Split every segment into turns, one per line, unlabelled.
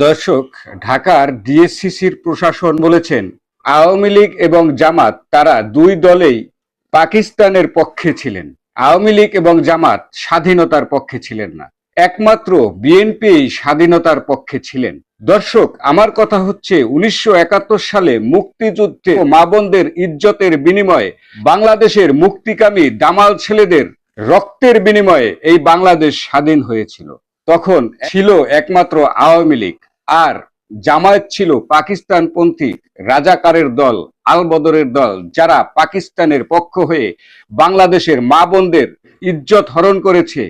দর্শক, ঢাকার ডিএসসিসির প্রশাসন বলেছেন আওয়ামী লীগ এবং জামাত তারা দুই দলেই পাকিস্তানের পক্ষে ছিলেন। আওয়ামী লীগ এবং জামাত স্বাধীনতার পক্ষে ছিলেন না, একমাত্র বিএনপি স্বাধীনতার পক্ষে ছিলেন। দর্শক, আমার কথা হচ্ছে 1971 সালে মুক্তিযুদ্ধে মা বোনদের ইজ্জতের বিনিময়ে, বাংলাদেশের মুক্তিকামী দামাল ছেলেদের রক্তের বিনিময়ে এই বাংলাদেশ স্বাধীন হয়েছিল। তখন ছিল একমাত্র আওয়ামী লীগ, আর জামায়াত ছিল পাকিস্তানপন্থী রাজাকারের দল, আল বদরের দল, যারা পাকিস্তানের পক্ষ হয়ে বাংলাদেশের মা বোনদের ইজ্জত হরণ করেছে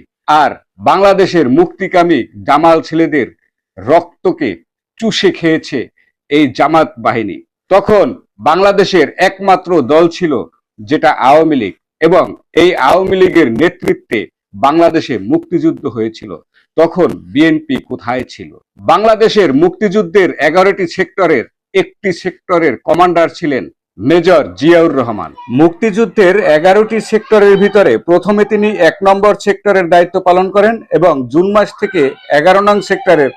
আর বাংলাদেশের মুক্তিকামী দামাল ছেলেদের রক্তকে চুষে খেয়েছে এই জামাত বাহিনী। তখন বাংলাদেশের একমাত্র দল ছিল যেটা আওয়ামী লীগ, এবং এই আওয়ামী লীগের নেতৃত্বে বাংলাদেশে মুক্তিযুদ্ধ হয়েছিল। তখন বিএনপি কোথায় ছিল? বাংলাদেশের মুক্তিযুদ্ধের 11টি সেক্টরের একটি সেক্টরের কমান্ডার ছিলেন মেজর জিয়াউর রহমান। মুক্তিযুদ্ধের 11টি সেক্টরের ভিতরে প্রথমে তিনি 1 নম্বর সেক্টরের দায়িত্ব পালন করেন এবং জুন মাস থেকে 11 নং সেক্টরের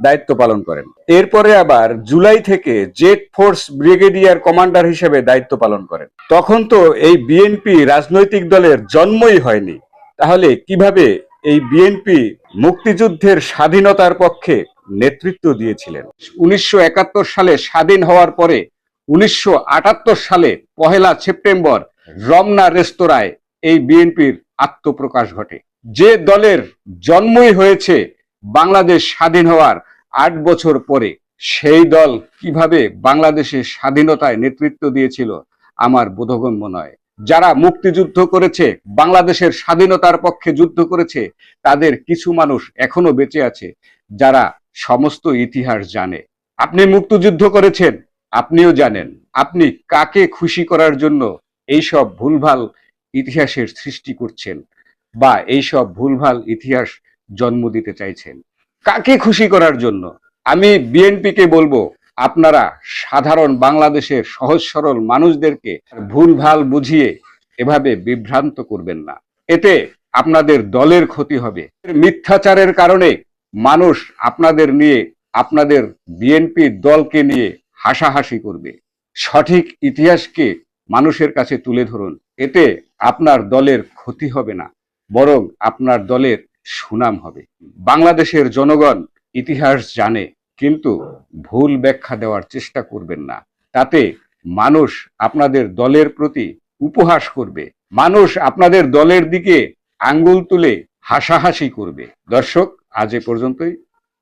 দায়িত্ব পালন করেন। এরপরে আবার জুলাই থেকে জেট ফোর্স ব্রিগেডিয়ার কমান্ডার হিসেবে দায়িত্ব পালন করেন। তখন তো এই বিএনপি রাজনৈতিক দলের জন্মই হয়নি, তাহলে কিভাবে এই বিএনপি মুক্তিযুদ্ধের স্বাধীনতার পক্ষে নেতৃত্ব দিয়েছিলেন? 1971 সালে স্বাধীন হওয়ার পরে 1978 সালে 1 সেপ্টেম্বর রমনা রেস্তোরাঁয় এই বিএনপির আত্মপ্রকাশ ঘটে। যে দলের জন্মই হয়েছে বাংলাদেশ স্বাধীন হওয়ার 8 বছর পরে, সেই দল কিভাবে বাংলাদেশের স্বাধীনতায় নেতৃত্ব দিয়েছিল আমার বোধগম্য নয়। যারা মুক্তিযুদ্ধ করেছে, বাংলাদেশের স্বাধীনতার পক্ষে যুদ্ধ করেছে, তাদের কিছু মানুষ এখনো বেঁচে আছে যারা সমস্ত ইতিহাস জানে। আপনি মুক্তিযুদ্ধ করেছেন, আপনিও জানেন আপনি কাকে খুশি করার জন্য এইসব ভুলভাল ইতিহাসের সৃষ্টি করছেন বা এইসব ভুলভাল ইতিহাস জন্ম দিতে চাইছেন। কাকে খুশি করার জন্য? আমি বিএনপিকে বলবো, আপনারা সাধারণ বাংলাদেশের সহজ সরল মানুষদেরকে ভুলভাল বুঝিয়ে এভাবে বিভ্রান্ত করবেন না, এতে আপনাদের দলের ক্ষতি হবে। মিথ্যাচারের কারণে মানুষ আপনাদের নিয়ে, আপনাদের বিএনপি দলকে নিয়ে হাসাহাসি করবে। সঠিক ইতিহাসকে মানুষের কাছে তুলে ধরুন, এতে আপনার দলের ক্ষতি হবে না, বরং আপনার দলের সুনাম হবে। বাংলাদেশের জনগণ ইতিহাস জানে, কিন্তু ভুল ব্যাখ্যা দেওয়ার চেষ্টা করবেন না, তাতে মানুষ আপনাদের দলের প্রতি উপহাস করবে, মানুষ আপনাদের দলের দিকে আঙ্গুল তুলে হাসাহাসি করবে। দর্শক, আজ এ পর্যন্তই।